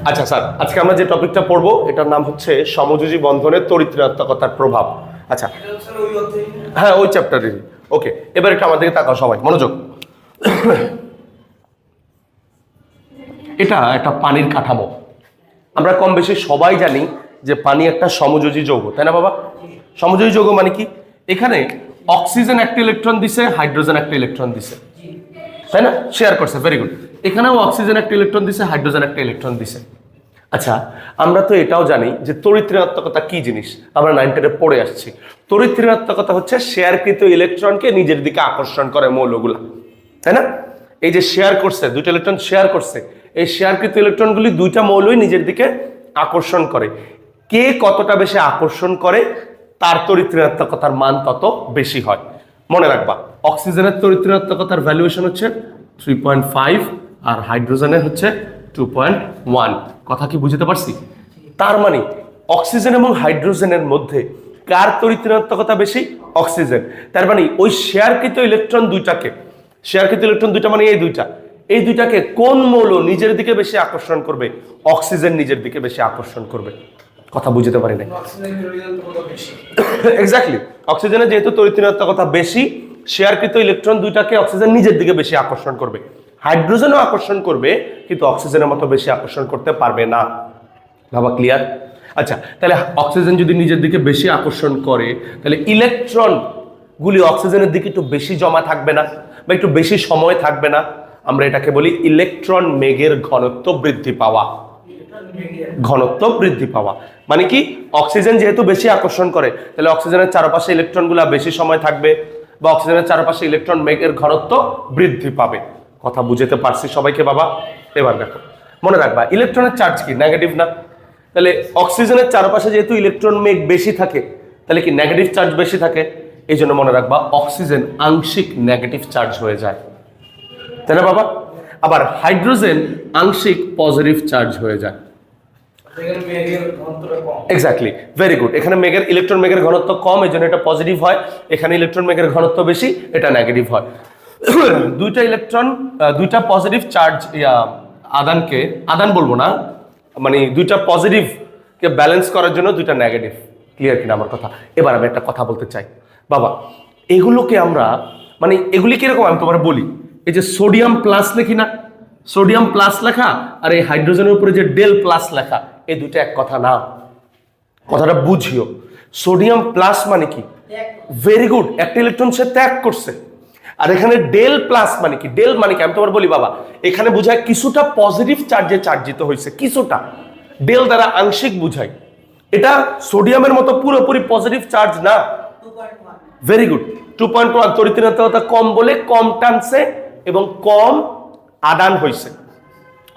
আচ্ছা স্যার, আজকে আমরা যে টপিকটা পড়বো এটার নাম হচ্ছে সমযোজী বন্ধনের তড়িৎ-ঋণাত্মকতার প্রভাব। আচ্ছা, হ্যাঁ ওই চ্যাপ্টারেরই। ওকে, এবার একটু আমাদেরকে তাকাও সবাই, মনোযোগ। এটা একটা পানির কাঠামো। আমরা কম বেশি সবাই জানি যে পানি একটা সমযোজী যৌগ, তাই না বাবা? সমযোজী যৌগ মানে কি? এখানে অক্সিজেন একটা ইলেকট্রন দিছে, হাইড্রোজেন একটা ইলেকট্রন দিছে, তাই না? শেয়ার করছে, ভেরি গুড। এখানেও অক্সিজেন একটা ইলেকট্রন দিছে, হাইড্রোজেন একটা ইলেকট্রন দিছে। আচ্ছা, আমরা তো এটাও জানি যে তড়িৎ-ঋণাত্মকতা কি জিনিস, আমরা 9 পড়ে আসছি। তড়িৎ-ঋণাত্মকতা হচ্ছে শেয়ারকৃত ইলেকট্রনকে নিজের দিকে আকর্ষণ করে মৌলগুলা, তাই না? এই যে শেয়ার করছে, দুইটা ইলেকট্রন শেয়ার করছে, এই শেয়ারকৃত ইলেকট্রনগুলি দুইটা মৌলই নিজের দিকে আকর্ষণ করে। কে কতটা বেশি আকর্ষণ করে তার তড়িৎ-ঋণাত্মকতার মান তত বেশি হয়। মনে রাখবা, অক্সিজেনের তড়িৎ-ঋণাত্মকতার ভ্যালুয়েশন হচ্ছে 3.5 আর হাইড্রোজেনের হচ্ছে 2.1। কথা কি বুঝতে পারছি? তার মানে অক্সিজেন এবং হাইড্রোজেনের মধ্যে কার তড়িৎ-ঋণাত্মকতা বেশি? অক্সিজেন। তার মানে ওই শেয়ারকৃত ইলেকট্রন দুইটাকে, শেয়ারকৃত ইলেকট্রন দুইটা মানে এই দুইটাকে কোন মৌল নিজের দিকে বেশি আকর্ষণ করবে? অক্সিজেন নিজের দিকে বেশি আকর্ষণ করবে। কথা বুঝতে পারি না? এক্স্যাক্টলি, অক্সিজেনের যেহেতু তড়িৎ-ঋণাত্মকতা বেশি, শেয়ারকৃত ইলেকট্রন দুইটাকে অক্সিজেন নিজের দিকে বেশি আকর্ষণ করবে। হাইড্রোজেনও আকর্ষণ করবে, কিন্তু অক্সিজেনের মতো বেশি আকর্ষণ করতে পারবে না। ভাবা ক্লিয়ার? আচ্ছা, তাহলে অক্সিজেন যদি নিজের দিকে বেশি আকর্ষণ করে, তাহলে ইলেকট্রন গুলি অক্সিজেনের দিকে একটু বেশি জমা থাকবে না, বা একটু বেশি সময় থাকবে না। আমরা এটাকে বলি ইলেকট্রন মেঘের ঘনত্ব বৃদ্ধি পাওয়া। ঘনত্ব বৃদ্ধি পাওয়া মানে কি? অক্সিজেন যেহেতু বেশি আকর্ষণ করে, তাহলে অক্সিজেনের চারপাশে ইলেকট্রনগুলো বেশি সময় থাকবে, বা অক্সিজেনের চারপাশে ইলেকট্রন মেঘের ঘনত্ব বৃদ্ধি পাবে। কথা বুঝতে পারছি সবাইকে বাবা? এবার দেখো, মনে রাখবা ইলেকট্রনের চার্জ কি? নেগেটিভ না? তাহলে অক্সিজেনের চারপাশে যেহেতু ইলেকট্রন মেঘ বেশি থাকে, তাহলে কি নেগেটিভ চার্জ বেশি থাকে। এই জন্য মনে রাখবা অক্সিজেন আংশিক নেগেটিভ চার্জ হয়ে যায়, তাই না বাবা? আবার হাইড্রোজেন আংশিক পজিটিভ চার্জ হয়ে যায়। Exactly, very good. এখানে মেঘের ইলেকট্রন মেঘের ঘনত্ব কম, এই জন্য এটা পজিটিভ হয়। এখানে ইলেকট্রন মেঘের ঘনত্ব বেশি, এটা নেগেটিভ হয়। দুইটা ইলেকট্রন, দুইটা পজিটিভ চার্জ আদানকে, আদান বলবো না, মানে দুইটা পজিটিভ কে ব্যালেন্স করার জন্য দুইটা নেগেটিভ। ক্লিয়ার কিনা আমার কথা? এবার আমি একটা কথা বলতে চাই বাবা, এগুলোকে আমরা মানে এগুলি কিরকম আমি তোমার বলি। এই যে সোডিয়াম প্লাস লিখি না, সোডিয়াম প্লাস লেখা আর এই হাইড্রোজেনের উপরে যে ডেল প্লাস লেখা, এই দুটো এক কথা না। কথাটা বুঝিও। সোডিয়াম প্লাস মানে কি? ভেরি গুড, একটা ইলেকট্রন সে ত্যাগ করছে। আর এখানে ডেল প্লাস মানে কি? ডেল মানে কি আমি তোমার বলি বাবা, এখানে বোঝায় কিছুটা পজিটিভ চার্জে চার্জিত হয়েছে, কিছুটা। ডেল দ্বারা আংশিক বুঝায়। এটা সোডিয়ামের মতো পুরোপুরি পজিটিভ চার্জ না। Very good, 2.1। তড়িৎ-ঋণাত্মকতা কম বলে কম টানছে এবং কম আদান হয়েছে।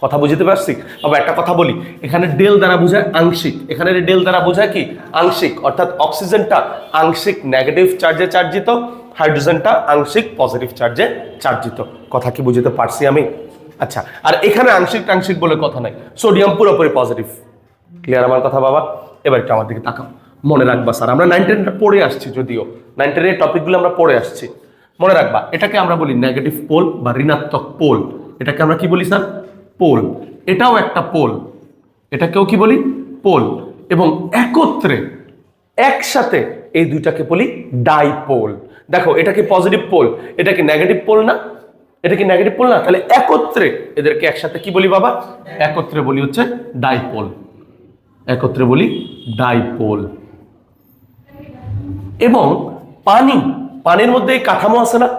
কথা বুঝতে পারছি? আবার একটা কথা বলি, এখানে ডেল দ্বারা বোঝায় আংশিক, এখানে ডেল দ্বারা বোঝায় কি? আংশিক। অর্থাৎ অক্সিজেনটা আংশিক নেগেটিভ চার্জে চার্জিত, হাইড্রোজেনটা আংশিক পজিটিভ চার্জে চার্জিত। কথা কি বুঝতে পারছি আমি? আচ্ছা, আর এখানে আংশিক টাংশিক বলে কথা নাই, সোডিয়াম পুরোপুরি পজিটিভ। ক্লিয়ার আমার কথা বাবা? এবার একটু আমার দিকে তাকাও। মনে রাখবা স্যার, আমরা 9-10 পড়ে আসছি, যদিও 9-10 টপিকগুলো আমরা পড়ে আসছি। মনে রাখবা এটাকে আমরা বলি নেগেটিভ পোল বা ঋণাত্মক পোল। এটাকে আমরা কি বলি স্যার? পোল। এটাও একটা পোল, এটাকেও কি বলি? পোল। এবং একত্রে একসাথে এই দুইটাকে বলি ডাইপোল। দেখো, এটা কি পজিটিভ পোল, এটা কি নেগেটিভ পোল না? এটা কি নেগেটিভ পোল না? তাহলে একত্রে এদেরকে একসাথে কি বলি বাবা? একত্রে বলি হচ্ছে ডাইপোল। একত্রে বলি ডাইপোল। এবং পানির মধ্যে এই কাঠামো আছে না,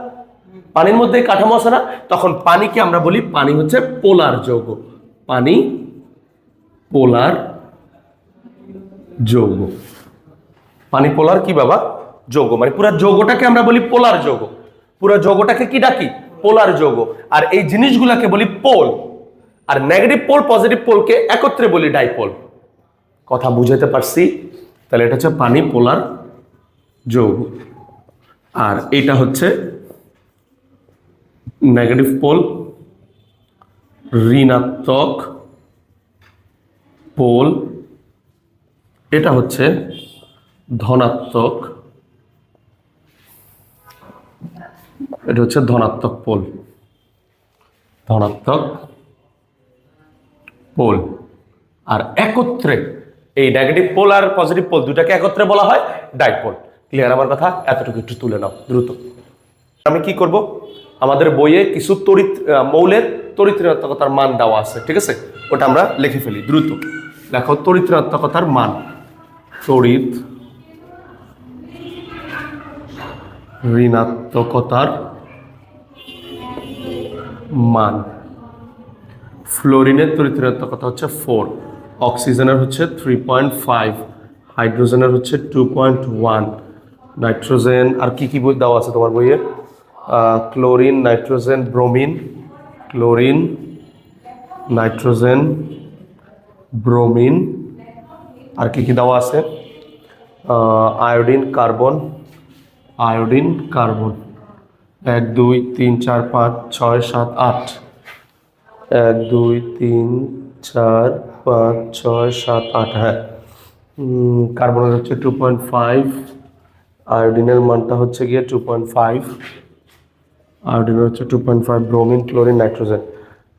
পানির মধ্যে কাঠামো আছে না, তখন পানিকে আমরা বলি পানি হচ্ছে পোলার যৌগ। পানি পোলার যৌগ। পানি পোলার কি বাবা? যৌগ। মানে পুরো যৌগটাকে আমরা বলি পোলার যৌগ। পুরো যৌগটাকে কি ডাকি? পোলার যৌগ। আর এই জিনিসগুলোকে বলি পোল। আর নেগেটিভ পোল পজিটিভ পোলকে একত্রে বলি ডাইপোল। কথা বুঝাতে পারছি? তাহলে এটা হচ্ছে পানি পোলার যৌগ, আর এটা হচ্ছে নেগেটিভ পোল, ঋণাত্মক পোল। এটা হচ্ছে ধনাত্মক, এটা হচ্ছে ধনাত্মক পোল। ধনাত্মক পোল। আর একত্রে এই নেগেটিভ পোল আর পজিটিভ পোল দুটাকে একত্রে বলা হয় ডাইপোল। ক্লিয়ার আমার কথা? এতটুকু একটু তুলে নাও দ্রুত। আমি কি করব, আমাদের বইয়ে কিছু মৌলের তড়িৎ ঋণাত্মকতার মান দেওয়া আছে, ঠিক আছে? ওটা আমরা লিখে ফেলি দ্রুত। দেখো তড়িৎ ঋণাত্মকতার মান, তড়িৎ ঋণাত্মকতার মান। ফ্লোরিনের তড়িৎ ঋণাত্মকতা হচ্ছে 4, অক্সিজেনের হচ্ছে 3.5, হাইড্রোজেনের হচ্ছে 2.1, নাইট্রোজেন আর কি কি বই দেওয়া আছে তোমার বইয়ে? Chlorine, nitrogen, bromine, chlorine, nitrogen, bromine আর কি কি দেওয়া আছে? Iodine, carbon, iodine, carbon. 1 2 3 4 5 6 7 8, 1 2 3 4 5 6 7 8। হ্যাঁ, কার্বনের হচ্ছে 2.5, আয়োডিনের মানটা হচ্ছে গিয়ে 2.5, আয়োডিনের হচ্ছে 2.5, ব্রোমিন, ক্লোরিন, নাইট্রোজেন,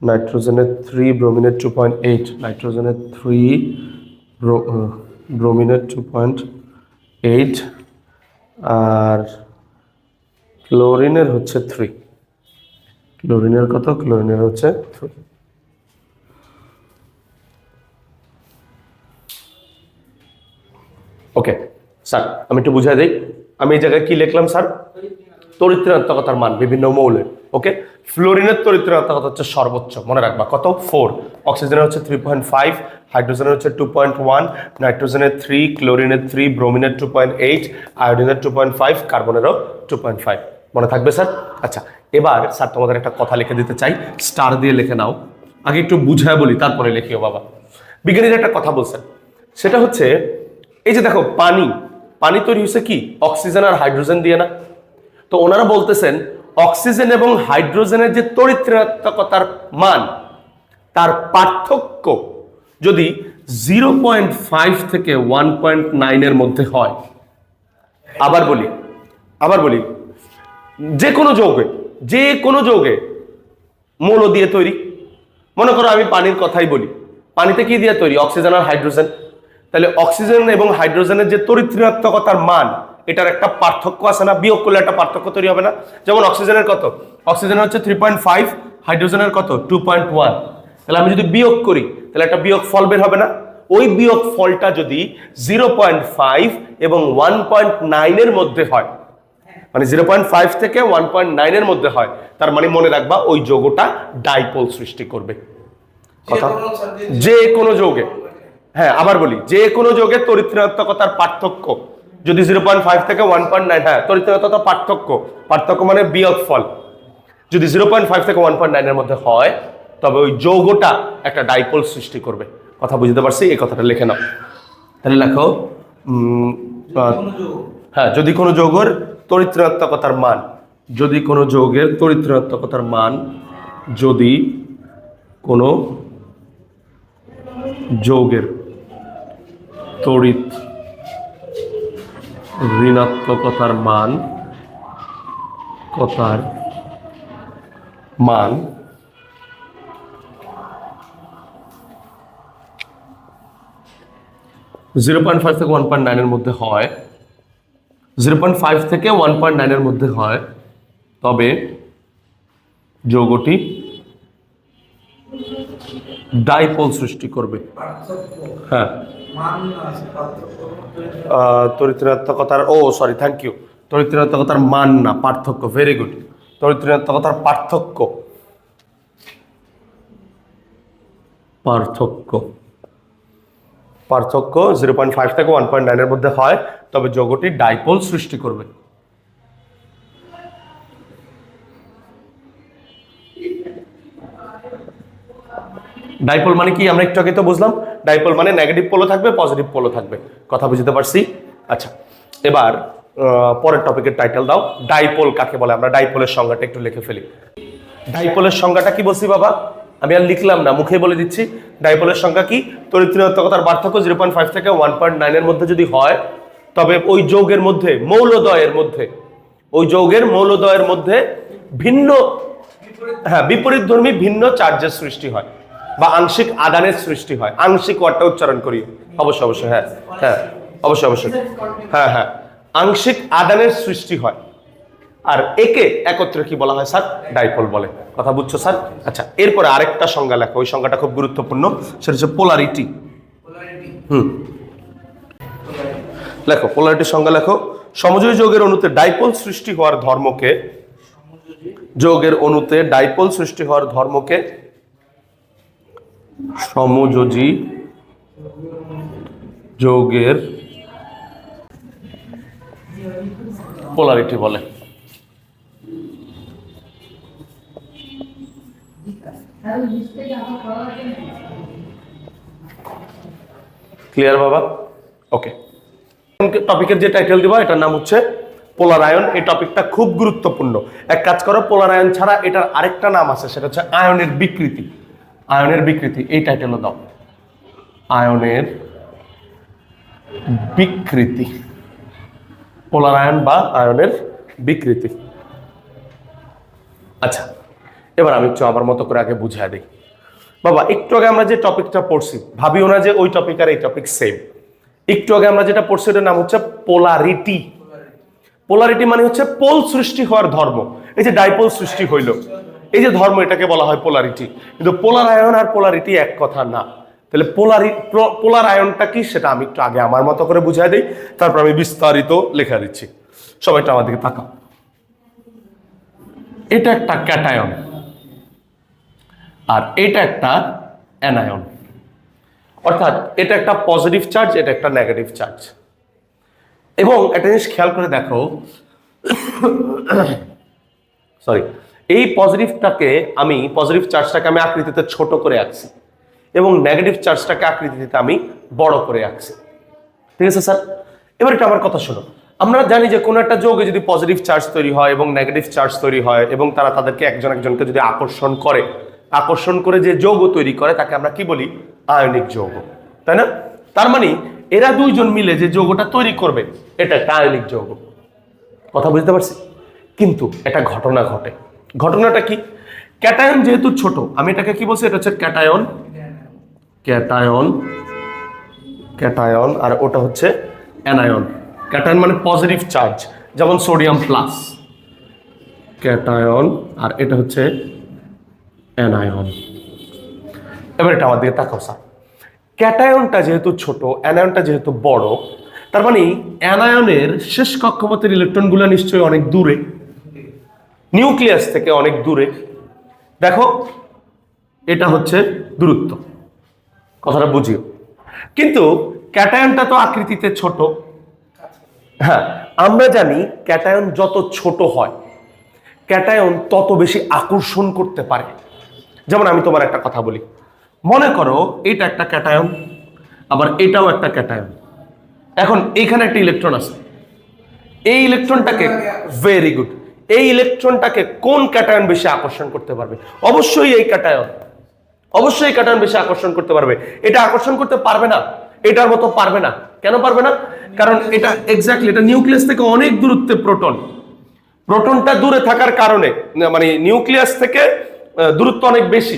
নাইট্রোজেনের 3, ব্রোমিনের 2.8, নাইট্রোজেনের 3, ব্রোমিনের 2.8 আর ক্লোরিনের হচ্ছে 3। ক্লোরিনের কত? ক্লোরিনের হচ্ছে 3। ওকে স্যার, আমি একটু বুঝাই দিই। আমি এই জায়গায় কি লিখলাম স্যার? তড়িৎ ঋণাত্মকতার মান বিভিন্ন মৌলের। ওকে, ফ্লোরিনের তড়িৎ ঋণাত্মকতা হচ্ছে সর্বোচ্চ, মনে রাখবা কত? 4, অক্সিজেনের হচ্ছে 3.5, হাইড্রোজেনের হচ্ছে 2.1, নাইট্রোজেনের 3, ক্লোরিনের 3, ব্রোমিনের 2.8, আয়োডিনের 2.5, কার্বনেরও 2.5। মনে থাকবে স্যার? আচ্ছা, এবার স্যার তোমাদের একটা কথা লিখে দিতে চাই, স্টার দিয়ে লিখে নাও। আগে একটু বুঝায় বলি তারপরে লিখিও বাবা। বিজ্ঞানীরা একটা কথা বলছেন, সেটা হচ্ছে এই যে দেখো পানি, পানি তৈরি হচ্ছে কি? অক্সিজেন আর হাইড্রোজেন দিয়ে না? তো ওনারা বলতেছেন অক্সিজেন এবং হাইড্রোজেনের যে তড়িৎ ঋণাত্মকতার মান, তার পার্থক্য যদি 0.5 থেকে 1.9 এর মধ্যে হয়। আবার বলি যে কোনো যৌগে মৌল দিয়ে তৈরি। মনে করো আমি পানির কথাই বলি, পানিতে কি দিয়ে তৈরি? অক্সিজেন আর হাইড্রোজেন। তাহলে অক্সিজেন এবং হাইড্রোজেনের যে তড়িৎ ঋণাত্মকতার মান, এটার একটা পার্থক্য আছে না? বিয়োগ করলে একটা পার্থক্য তৈরি হবে না? যেমন অক্সিজেনের কত? অক্সিজেনের হচ্ছে 3.5, হাইড্রোজেনের কত? 2.1। তাহলে আমি যদি বিয়োগ করি তাহলে একটা বিয়োগ ফল বের হবে না? ওই বিয়োগ ফলটা যদি 0.5 এবং 1.9 এর মধ্যে হয়, মানে 0.5 থেকে 1.9 এর মধ্যে হয়, তার মানে মনে রাখবা ওই যৌগটা ডাইপোল সৃষ্টি করবে। কথা, যে কোনো যৌগে, হ্যাঁ আবার বলি, যে কোনো যৌগের তড়িৎ ঋণাত্মকতার পার্থক্য যদি 0.5 থেকে 1.9, হ্যাঁ তড়িৎ ঋণাত্মকতার পার্থক্য মানে বিয়োগ ফল যদি 0.5 থেকে 1.9 এর মধ্যে হয়, তবে ওই যৌগটা একটা ডাইপোল সৃষ্টি করবে। কথা বুঝতে পারছি? এই কথাটা লিখে নাও। তাহলে লেখো, হ্যাঁ, যদি কোনো যৌগের তড়িৎ ঋণাত্মকতার মান, যদি কোনো যৌগের তড়িৎ ঋণাত্মকতার মান, যদি কোনো যৌগের তড়িৎ ঋণাত্মকতার মান 0.5 থেকে 1.9 এর মধ্যে হয়, 0.5 থেকে 1.9 এর মধ্যে হয়, তবে যৌগটি ডাইপোল সৃষ্টি করবে। হ্যাঁ, তড়িৎ ঋণাত্মকতার তড়িৎ ঋণাত্মকতার মান না, পার্থক্য। Very good. তড়িৎ ঋণাত্মকতার পার্থক্য 0.5 থেকে 1.9 এর মধ্যে হয়, তবে যৌগটি ডাইপোল সৃষ্টি করবে। ডাইপোল মানে কি? আমরা একটু আগে তো বুঝলাম, ডাইপোল মানে নেগেটিভ পোলও থাকবে, পজিটিভ পোলও থাকবে। কথা বুঝতে পারছি? আচ্ছা, এবার পরের টপিকের টাইটেল দাও। ডাইপোল কাকে বলে? আমরা ডাইপোলের সংজ্ঞাটা একটু লিখে ফেলি। ডাইপোলের সংজ্ঞাটা কি বলছি বাবা? আমি আর লিখলাম না, মুখে বলে দিচ্ছি। ডাইপোলের সংজ্ঞা কি? তড়িৎ ঋণাত্মকতার পার্থক্য 0.5 থেকে 1.9 এর মধ্যে যদি হয়, তবে ওই যৌগের মধ্যে ভিন্ন, হ্যাঁ বিপরীতধর্মী ভিন্ন চার্জের সৃষ্টি হয়। বা আংশিক আদানের সৃষ্টি হয়। আংশিক ওয়ার্ডটা উচ্চারণ করি, অবশ্যই অবশ্যই, হ্যাঁ হ্যাঁ অবশ্যই অবশ্যই, হ্যাঁ হ্যাঁ, আংশিক আদানের সৃষ্টি হয়। আর একে একত্রে কি বলা হয় স্যার? ডাইপোল বলে। কথা বুঝছো স্যার? আচ্ছা, এরপরে আরেকটা সংজ্ঞা লেখো, ওই সংজ্ঞাটা খুব গুরুত্বপূর্ণ, সেটা হচ্ছে পোলারিটি। লেখো, পোলারিটির সংজ্ঞা লেখো। সমযোজী যৌগের অণুতে ডাইপোল সৃষ্টি হওয়ার ধর্মকে, যৌগের অণুতে ডাইপোল সৃষ্টি হওয়ার ধর্মকে সমযোজী যৌগের পোলারিটি বলে। ক্লিয়ার বাবা? ওকে, টপিকের যে টাইটেল দিবা এটার নাম হচ্ছে পোলার আয়ন। এই টপিকটা খুব গুরুত্বপূর্ণ। এক কাজ করো, পোলার আয়ন ছাড়া এটার আরেকটা নাম আছে, সেটা হচ্ছে আয়নের বিকৃতি। আয়নের বিকৃতি, এই টাইটেলও দাও, আয়নের বিকৃতি, পোলার আয়ন বা আয়নের বিকৃতি। আচ্ছা, এবার আমি একটু আমার মতো করে আগে বুঝিয়ে দিই। বাবা, একটু আগে আমরা যে টপিকটা পড়ছি, ভাবিও না যে ওই টপিক আর এই টপিক সেম। একটু আগে আমরা যেটা পড়ছি ওটার নাম হচ্ছে পোলারিটি। পোলারিটি মানে হচ্ছে পোল সৃষ্টি হওয়ার ধর্ম। এই যে ডাইপোল সৃষ্টি হইল, এই যে ধর্ম, এটাকে বলা হয় পোলারিটি। কিন্তু পোলার আয়ন আর পোলারিটি এক কথা না। তাহলে পোলার আয়নটা কি সেটা আমি একটু আগে আমার মতো করে বুঝিয়ে দিই, তারপর আমি বিস্তারিত লেখা দিচ্ছি। সবাই একটু আমার দিকে তাকাও। এটা একটা ক্যাটায়ন আর এটা একটা অ্যানায়ন, অর্থাৎ এটা একটা পজিটিভ চার্জ, এটা একটা নেগেটিভ চার্জ। এবং একটা জিনিস খেয়াল করে দেখো, সরি, এই পজিটিভটাকে আমি, পজিটিভ চার্জটাকে আমি আকৃতিতে ছোট করে আঁকছি এবং নেগেটিভ চার্জটাকে আকৃতিতে আমি বড় করে আঁকছি। ঠিক আছে স্যার? এবার এটা আমার কথা শোনো। আমরা জানি যে কোনো একটা যৌগে যদি পজিটিভ চার্জ তৈরি হয় এবং নেগেটিভ চার্জ তৈরি হয় এবং তারা তাদেরকে একজন একজনকে যদি আকর্ষণ করে যে যৌগ তৈরি করে তাকে আমরা কি বলি? আয়নিক যৌগ, তাই না? তার মানে এরা দুইজন মিলে যে যৌগটা তৈরি করবে এটা একটা আয়নিক যৌগ। কথা বুঝতে পারছি? কিন্তু একটা ঘটনা ঘটে। ঘটনাটা কি? ক্যাটায়ন যেহেতু ছোট, আমি এটাকে কি বলছি? এটা হচ্ছে ক্যাটায়ন, ক্যাটায়ন, ক্যাটায়ন, আর ওটা হচ্ছে অ্যানায়ন। ক্যাটায়ন মানে পজিটিভ চার্জ, যেমন সোডিয়াম প্লাস, ক্যাটায়ন, আর এটা হচ্ছে অ্যানায়ন। এবার এটা আমার দিকে তাকাও স্যার। ক্যাটায়নটা যেহেতু ছোট, অ্যানায়নটা যেহেতু বড়, তার মানে অ্যানায়নের শেষ কক্ষপথের ইলেকট্রনগুলো নিশ্চয়ই অনেক দূরে, নিউক্লিয়াস থেকে অনেক দূরে। দেখো, এটা হচ্ছে দূরত্ব, কথাটা বুঝিও। কিন্তু ক্যাটায়নটা তো আকৃতিতে ছোট। হ্যাঁ, আমরা জানি ক্যাটায়ন যত ছোট হয় ক্যাটায়ন তত বেশি আকর্ষণ করতে পারে। যেমন আমি তোমার একটা কথা বলি, মনে করো এটা একটা ক্যাটায়ন, আবার এটাও একটা ক্যাটায়ন। এখন এখানে একটা ইলেকট্রন আছে, এই ইলেকট্রনটাকে, ভেরি গুড, এই ইলেকট্রনটাকে কোন ক্যাটায়ন বেশি আকর্ষণ করতে পারবে? অবশ্যই এই ক্যাটায়ন, অবশ্যই এই ক্যাটায়ন বেশি আকর্ষণ করতে পারবে। এটা আকর্ষণ করতে পারবে না, এটার মতো পারবে না। কেন পারবে না? কারণ এটা এক্স্যাক্টলি, এটা নিউক্লিয়াস থেকে অনেক দূরত্বে প্রোটন। প্রোটনটা দূরে থাকার কারণে, মানে নিউক্লিয়াস থেকে দূরত্ব অনেক বেশি,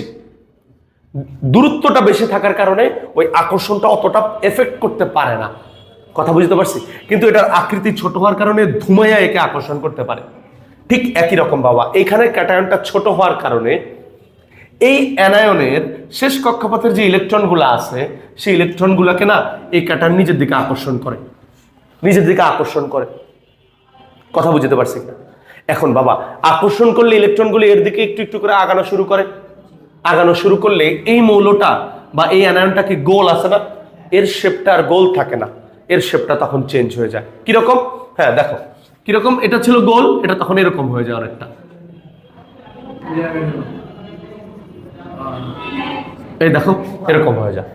দূরত্বটা বেশি থাকার কারণে ওই আকর্ষণটা অতটা এফেক্ট করতে পারে না। কথা বুঝতে পারছি? কিন্তু এটার আকৃতি ছোট হওয়ার কারণে ধুমাইয়া একে আকর্ষণ করতে পারে। ঠিক একই রকম বাবা, এইখানে ক্যাটায়নটা ছোট হওয়ার কারণে এই অ্যানায়নের শেষ কক্ষপথের যে ইলেকট্রনগুলো আছে সেই ইলেকট্রনগুলোকে না এই ক্যাটায়ন নিজের দিকে আকর্ষণ করে, নিজের দিকে আকর্ষণ করে। কথা বুঝতে পারছি না? এখন বাবা, আকর্ষণ করলে ইলেকট্রনগুলো এর দিকে একটু একটু করে আগানো শুরু করে। আগানো শুরু করলে এই মৌলটা বা এই অ্যানায়নটা কি গোল আছে না, এর শেপটা আর গোল থাকে না, এর শেপটা তখন চেঞ্জ হয়ে যায়। কিরকম? হ্যাঁ দেখো কিরকম, এটা ছিল গোল, এটা তখন এরকম হয়ে যায় অনেকটা। এই দেখো এরকম হয়ে যায়,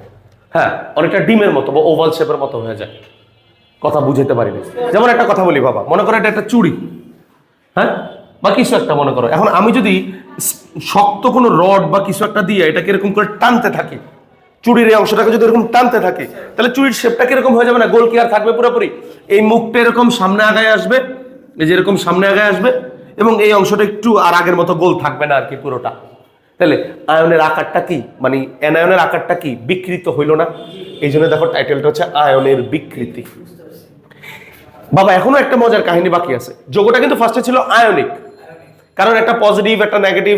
হ্যাঁ অনেকটা ডিমের মতো বা ওভাল শেপের মতো হয়ে যায়। কথা বুঝাইতে পারিনি। যেমন একটা কথা বলি বাবা, মনে করো এটা একটা চুড়ি, হ্যাঁ, বা কিছু একটা মনে করো। এখন আমি যদি শক্ত কোনো রড বা কিছু একটা দিয়ে এটাকে এরকম করে টানতে থাকি, চুড়ির এই অংশটাকে যদি এরকম টানতে থাকি, তাহলে চুড়ির শেপটা কিরকম হয়ে যাবে না? গোল কি আর থাকবে পুরোপুরি? এই মুখটা এরকম সামনে আগায় আসবে, এই যে এরকম সামনে আগায় আসবে, এবং এই অংশটা একটু আর আগের মতো গোল থাকবে না আর কি পুরোটা। তাহলে আয়নের আকারটা কি, মানে অ্যানায়নের আকারটা কি, বিকৃত হইল না? এই জন্য দেখো টাইটেলটা হচ্ছে আয়নের বিকৃতি। বাবা এখনো একটা মজার কাহিনী বাকি আছে। যৌগটা কিন্তু ফার্স্টে ছিল আয়নিক, কারণ একটা পজিটিভ একটা নেগেটিভ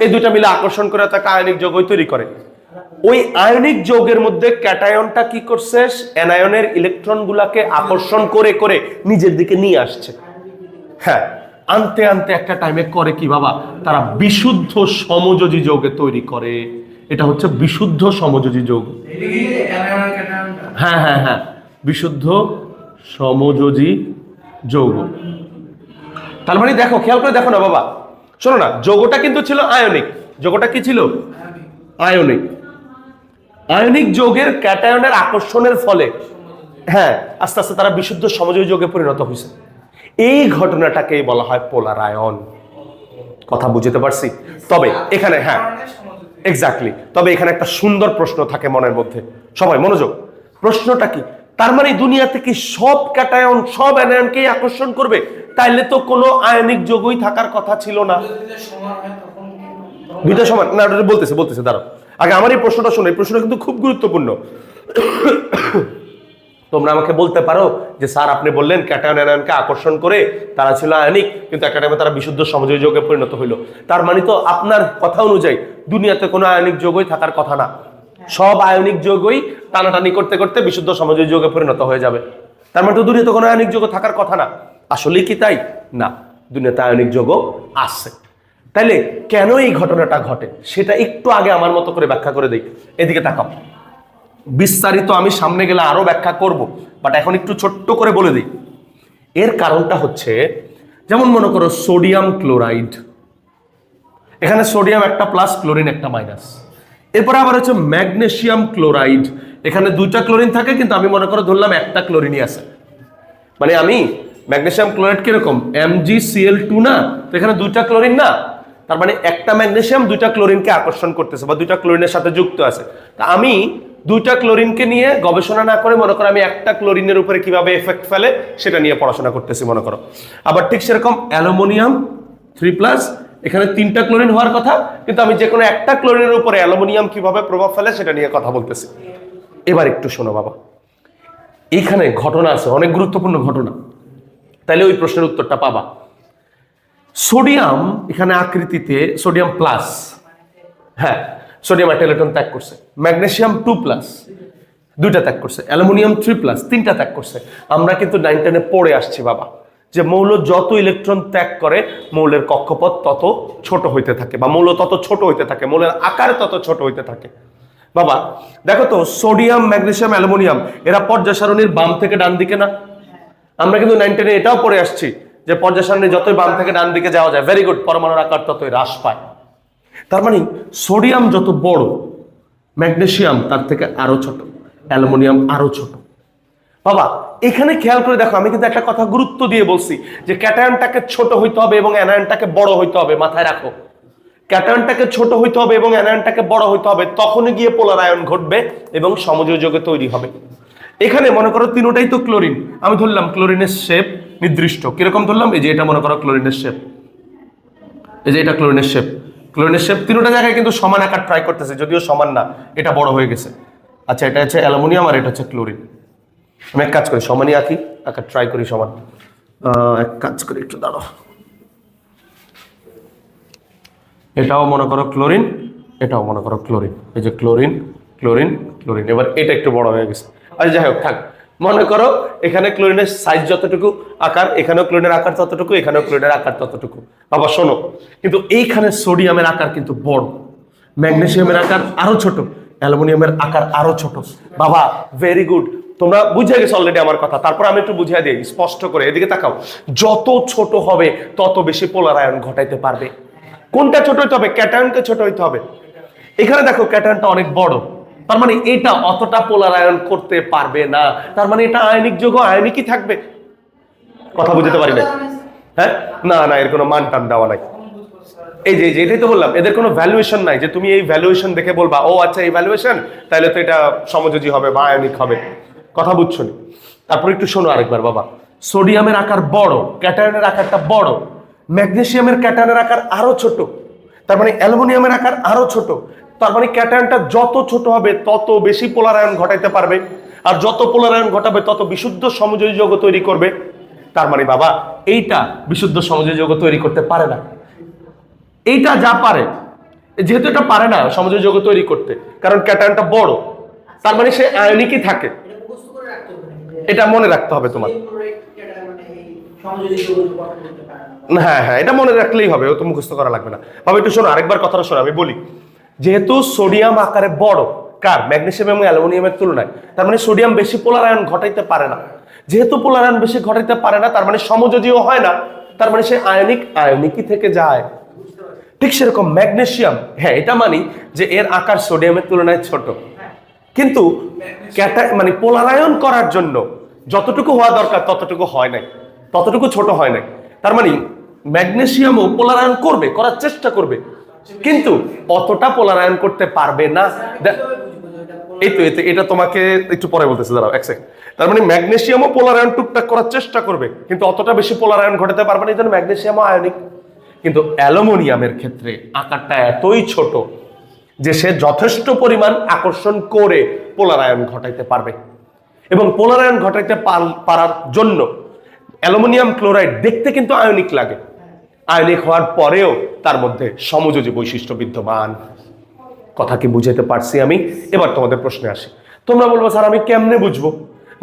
এই দুইটা মিলে আকর্ষণ করে তো একটা আয়নিক যৌগ তৈরি করে। ওই আয়নিক যৌগের মধ্যে ক্যাটায়নটা কি করছে, অ্যানায়নের ইলেকট্রন গুলাকে আকর্ষণ করে করে নিজের দিকে নিয়ে আসছে। হ্যাঁ, আনতে আনতে একটা টাইমে করে কি বাবা, তারা বিশুদ্ধ সমযোজী যৌগে তৈরি করে। এটা হচ্ছে বিশুদ্ধ সমযোজী যৌগ। হ্যাঁ হ্যাঁ হ্যাঁ, বিশুদ্ধ সমযোজী যৌগ। তার মানে দেখো, খেয়াল করে দেখো না বাবা, শোনো না, যৌগটা কিন্তু ছিল আয়নিক। যৌগটা কি ছিল? আয়নিক। আয়নিক যৌগের ক্যাটায়নের আকর্ষণের ফলে হ্যাঁ আস্তে আস্তে তারা বিশুদ্ধ সমযোজী যৌগে পরিণত হয়েছে। এই ঘটনাটাকেই বলা হয় পোলারায়ন। কথা বুঝতে পারছি? তবে এখানে হ্যাঁ এক্স্যাক্টলি, তবে এখানে একটা সুন্দর প্রশ্ন থাকে মনের মধ্যে, সবাই মনোযোগ। প্রশ্নটা কি? তার মানে দুনিয়াতে কি সব ক্যাটায়ন সব অ্যানায়নকেই আকর্ষণ করবে? তাইলে তো কোনো আয়নিক যৌগই থাকার কথা ছিল না। দুইটা সমান না, বলতেছে দাঁড়াও, আগে আমার এই প্রশ্নটা শোনো। এই প্রশ্নটা কিন্তু খুব গুরুত্বপূর্ণ। তোমরা আমাকে বলতে পারো যে স্যার আপনি বললেন ক্যাটায়ন অ্যানায়নকে আকর্ষণ করে, তারা ছিল আয়নিক, কিন্তু একটা টাইমে তারা বিশুদ্ধ সমযোজী যৌগে পরিণত হইল। তার মানে তো আপনার কথা অনুযায়ী দুনিয়াতে কোনো আয়নিক যৌগই থাকার কথা না, সব আয়নিক যৌগই টানাটানি করতে করতে বিশুদ্ধ সমযোজী যৌগে পরিণত হয়ে যাবে। তার মানে তো দুনিয়াতে কোনো আয়নিক যৌগ থাকার কথা না। আসলেই কি তাই? না, দুনিয়াতে আয়নিক যৌগ আছে। তাইলে কেন এই ঘটনাটা ঘটে সেটা একটু আগে আমার মতো করে ব্যাখ্যা করে দিই। এদিকে তাকাও, বিস্তারিত আমি সামনে গেলে আরো ব্যাখ্যা করব, বাট এখন একটু ছোট্ট করে বলে দিই। এর কারণটা হচ্ছে, যেমন মনে করো সোডিয়াম ক্লোরাইড, এখানে সোডিয়াম একটা প্লাস ক্লোরিন একটা মাইনাস। এরপরে আবার হচ্ছে ম্যাগনেসিয়াম ক্লোরাইড, এখানে দুইটা ক্লোরিন থাকে কিন্তু আমি মনে করো ধরলাম একটা ক্লোরিনই আছে। মানে আমি ম্যাগনেসিয়াম ক্লোরাইড কিরকম MgCl2 না, তো এখানে দুইটা ক্লোরিন না, তার মানে একটা ম্যাগনেসিয়াম দুইটা ক্লোরিনকে আকর্ষণ করতেছে বা দুইটা ক্লোরিনের সাথে যুক্ত আছে। তা আমি দুইটা ক্লোরিনকে নিয়ে গবেষণা না করে মনে করো আমি একটা ক্লোরিনের উপরে কিভাবে এফেক্ট ফেলে সেটা নিয়ে পড়াশোনা করতেছি মনে করো। আবার ঠিক সেরকম অ্যালুমিনিয়াম 3+, এখানে তিনটা ক্লোরিন হওয়ার কথা, কিন্তু আমি যে কোনো একটা ক্লোরিনের উপরে অ্যালুমিনিয়াম কিভাবে প্রভাব ফেলে সেটা নিয়ে কথা বলতেছি। এবার একটু শোনো বাবা, এইখানে ঘটনা আছে, অনেক গুরুত্বপূর্ণ ঘটনা, তাহলে ওই প্রশ্নের উত্তরটা পাবা। সোডিয়াম এখানে আকৃতিতে সোডিয়াম প্লাস, হ্যাঁ সোডিয়াম একটা ইলেকট্রন ত্যাগ করছে, ম্যাগনেসিয়াম 2+, দুইটা ত্যাগ করছে, অ্যালুমিনিয়াম 3+, তিনটা ত্যাগ করছে। আমরা কিন্তু 9, 10-এ পড়ে আসছি বাবা যে মৌল যত ইলেকট্রন ত্যাগ করে মৌলের কক্ষপথ তত ছোট হইতে থাকে, বা মৌল তত ছোট হইতে থাকে, মৌলের আকার তত ছোট হইতে থাকে। বাবা দেখো তো, সোডিয়াম ম্যাগনেসিয়াম অ্যালুমিনিয়াম এরা পর্যায় সারণীর বাম থেকে ডান দিকে না? আমরা কিন্তু 9, 10-এ এটাও পড়ে আসছি যে পর্যায় সারণী যতই বাম থেকে ডান দিকে যাওয়া যায়, ভেরি গুড, পরমাণুর আকার ততই হ্রাস পায়। তার মানে সোডিয়াম যত বড়, ম্যাগনেসিয়াম তার থেকে আরো ছোট, অ্যালুমিনিয়াম আরো ছোট। বাবা এখানে খেয়াল করে দেখো, আমি কিন্তু একটা কথা গুরুত্ব দিয়ে বলছি যে ক্যাটায়নটাকে ছোট হইতে হবে এবং অ্যানায়নটাকে বড় হইতে হবে। মাথায় রাখো, ক্যাটায়নটাকে ছোট হইতে হবে এবং অ্যানায়নটাকে বড় হইতে হবে, তখনই গিয়ে পোলার আয়ন ঘটবে এবং সমযোজী যৌগ তৈরি হবে। এখানে মনে করো তিনটাই তো ক্লোরিন, আমি ধরলাম ক্লোরিনের শেপ নির্দিষ্ট, কিরকম ধরলাম, এই যে এটা মনে করো ক্লোরিনের শেপ, এই যে এটা ক্লোরিনের শেপ। ক্লোরিনের শেপ তিনটা জায়গায় কিন্তু সমান আকার ট্রাই করতেছে, যদিও সমান না, এটা বড় হয়ে গেছে। আচ্ছা, এটা হচ্ছে অ্যালুমিনিয়াম আর এটা হচ্ছে ক্লোরিন। আমি এক কাজ করি, সমানই আঁকি, আঁকা ট্রাই করি সমান। এক কাজ করি, একটু দাঁড়াও, এটাও মনে করো ক্লোরিন, এটাও মনে করো ক্লোরিন, এই যে ক্লোরিন ক্লোরিন ক্লোরিন। এবার এটা একটু বড় হয়ে গেছে। আচ্ছা যাই হোক থাক, মনে করো এখানে ক্লোরিনের সাইজ যতটুকু আকার, এখানেও ক্লোরিনের আকার ততটুকু, এখানেও ক্লোরিনের আকার ততটুকু। বাবা শোনো, কিন্তু এইখানে সোডিয়ামের আকার কিন্তু বড়, ম্যাগনেসিয়ামের আকার আরো ছোট, অ্যালুমিনিয়ামের আকার আরো ছোট। বাবা ভেরি গুড, তোমরা বুঝে গেছো অলরেডি আমার কথা, তারপর আমি একটু বুঝিয়ে দিই স্পষ্ট করে। এদিকে তাকাও, যত ছোট হবে তত বেশি পোলার আয়ন ঘটাইতে পারবে। কোনটা ছোট হইতে হবে? ক্যাটায়নকে ছোট হইতে হবে। এখানে দেখো ক্যাটায়নটা অনেক বড়, তার মানে এটা অতটা পোলার আয়ন করতে পারবে না, তার মানে এটা আয়নিক যৌগ, আয়নিকই থাকবে। কথা বুঝতে পারি না? হ্যাঁ, না না, এর কোনো মান টান দেওয়া নাই। এই যে এটাই তো বললাম, এদের কোনো ভ্যালুয়েশন নাই যে তুমি এই ভ্যালুয়েশন দেখে বলবা ও আচ্ছা এই ভ্যালুয়েশন, তাহলে তো এটা সমযোজী হবে বা আয়নিক হবে। কথা বুঝছো নি? তারপর একটু শোনো আরেকবার বাবা, সোডিয়ামের আকার বড়, ক্যাটায়নের আকারটা বড়, ম্যাগনেসিয়ামের ক্যাটায়নের আকার আরো ছোট, তার মানে অ্যালুমিনিয়ামের আকার আরো ছোট, তার মানে ক্যাটায়নটা যত ছোট হবে তত বেশি পোলারায়ন ঘটাইতে পারবে, আর যত পোলারায়ন ঘটাবে তত বিশুদ্ধ সমযোজী যৌগ তৈরি করবে। তার মানে বাবা এইটা বিশুদ্ধ সমযোজী যৌগ তৈরি করতে পারে না। এইটা যা পারে, যেহেতু এটা পারে না সমযোজী যৌগ তৈরি করতে, কারণ ক্যাটায়নটা বড়, তার মানে সে আয়নিকই থাকে। এটা মনে রাখতে হবে তোমার। হ্যাঁ হ্যাঁ, এটা মনে রাখলেই হবে, ও তো মুখস্থ করা লাগবে না। বাবা একটু শোনো, আরেকবার কথাটা শোনো, আমি বলি। যেহেতু সোডিয়াম আকারে বড় কার, ম্যাগনেসিয়াম এবং অ্যালুমিনিয়ামের তুলনায়, তার মানে সোডিয়াম বেশি পোলারায়ন ঘটাইতে পারে না। যেহেতু পোলারায়ন বেশি ঘটাইতে পারে না, তার মানে সমযোজীও হয় না, তার মানে সে আয়নিকই থেকে যায়। ঠিক সেরকম ম্যাগনেসিয়াম, হ্যাঁ এটা মানি যে এর আকার সোডিয়ামের তুলনায় ছোট, কিন্তু মানে পোলারায়ন করার জন্য যতটুকু হওয়া দরকার ততটুকু হয় নাই, ততটুকু ছোট হয় নাই। তার মানে ম্যাগনেসিয়ামও পোলারায়ন করবে, করার চেষ্টা করবে, কিন্তু অতটা পোলারায়ন করতে পারবে না। এই তো এটা তোমাকে একটু পরে বলতেছে, দাঁড়াও এক সেকেন্ড। তার মানে ম্যাগনেসিয়ামও পোলারায়ন টুকটাক করার চেষ্টা করবে, কিন্তু অতটা বেশি পোলারায়ন ঘটাতে পারবে না, এই জন্য ম্যাগনেসিয়ামও আয়নিক। কিন্তু অ্যালুমিনিয়ামের ক্ষেত্রে আকারটা এতই ছোট যে সে যথেষ্ট পরিমাণ আকর্ষণ করে পোলারায়ন ঘটাইতে পারবে। এবং পোলারায়ন ঘটাইতে পারার জন্য অ্যালুমিনিয়াম ক্লোরাইড দেখতে কিন্তু আয়নিক লাগে, আয়নিক হওয়ার পরেও তার মধ্যে সমযোজী বৈশিষ্ট্য বিদ্যমান। কথা কি বুঝাতে পারছি আমি? এবার তোমাদের প্রশ্নে আসি। তোমরা বলবো স্যার আমি কেমনে বুঝবো?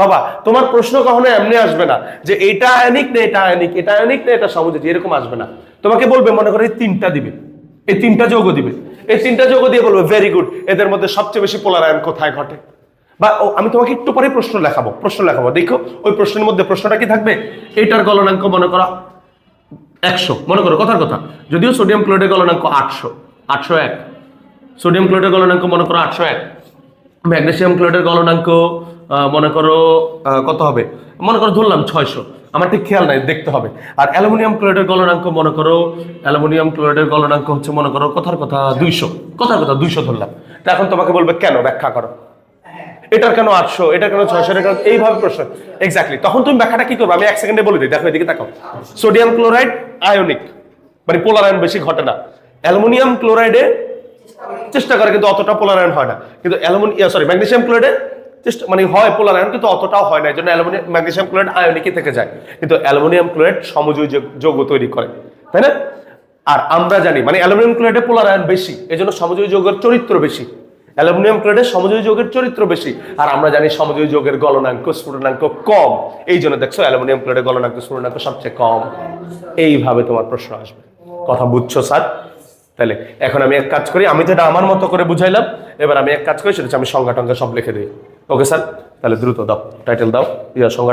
বাবা তোমার প্রশ্ন কখনো এমনি আসবে না যে এটা আয়নিক না এটা আয়নিক, এটা আয়নিক না এটা সমযোজী, এরকম আসবে না। তোমাকে বলবে মনে করো এই তিনটা দিবে, এই তিনটা যৌগ দিবে, এই তিনটা যৌগ দিয়ে বলবে ভেরি গুড, এদের মধ্যে সবচেয়ে বেশি পোলারায়ন কোথায় ঘটে। বা আমি তোমাকে একটু পরে প্রশ্ন লেখাবো, দেখো ওই প্রশ্নের মধ্যে প্রশ্নটা কি থাকবে। এটার গলনাঙ্ক মনে করো 100, মনে করো কথার কথা, যদিও সোডিয়াম ক্লোরাইডের গলনাঙ্ক 801, সোডিয়াম ক্লোরাইডের গলনাঙ্ক মনে করো 801, ম্যাগনেসিয়াম ক্লোরাইডের গলনাঙ্ক মনে করো কত হবে, মনে করো ধরলাম 600, আমার ঠিক খেয়াল নাই, দেখতে হবে। আর অ্যালুমিনিয়াম ক্লোরাইডের গলনাঙ্ক মনে করো, অ্যালুমিনিয়াম ক্লোরাইডের গলনাঙ্ক হচ্ছে মনে করো কথার কথা 200 ধরলাম। তা এখন তোমাকে বলবে কেন, ব্যাখ্যা করো, এটার কেন 800, এটার কেন 600, এটা কেন, এইভাবে প্রশ্ন। এক্স্যাক্টলি, তখন তুমি ব্যাখ্যাটা কি করবে আমি 1 সেকেন্ডে বলে দিই। দেখো এদিকে তাকাও, সোডিয়াম ক্লোরাইড আয়নিক, মানে পোলারায়ন বেশি ঘটে না। অ্যালুমিনিয়াম ক্লোরাইডে চেষ্টা করে কিন্তু অতটা পোলারায়ন হয় না, কিন্তু ম্যাগনেসিয়াম ক্লোরাইডে চেষ্টা মানে হয় পোলারায়ন, কিন্তু অতটাও হয় না, এই জন্য ম্যাগনেসিয়াম ক্লোরাইড আয়নিকই থেকে যায়। কিন্তু অ্যালুমিনিয়াম ক্লোরাইড সমযোজী যৌগ তৈরি করে, তাই না? আর আমরা জানি মানে অ্যালুমিনিয়াম ক্লোরাইডে পোলারায়ন বেশি, এই জন্য সমযোজী যৌগের চরিত্র বেশি। অ্যালুমিনিয়াম ক্লোরাইডের সমযোজী যৌগের চরিত্র বেশি, আর আমরা জানি সমযোজী যৌগের গলনাঙ্ক স্ফুটনাঙ্ক কম, এই জন্য দেখছো অ্যালুমিনিয়াম ক্লোরাইডের গলনাঙ্ক স্ফুটনাঙ্ক সবচেয়ে কম। এইভাবে তোমার প্রশ্ন আসবে। কথা বুঝছো স্যার? তাহলে এখন আমি এক কাজ করি, আমি তো এটা আমার মতো করে বুঝাইলাম, এবার আমি এক কাজ করি, সেটা হচ্ছে আমি সংজ্ঞা টঙ্গা সব লিখে দিই। ওকে স্যার, তাহলে দ্রুত দাও, টাইটেল দাও, সংজ্ঞা।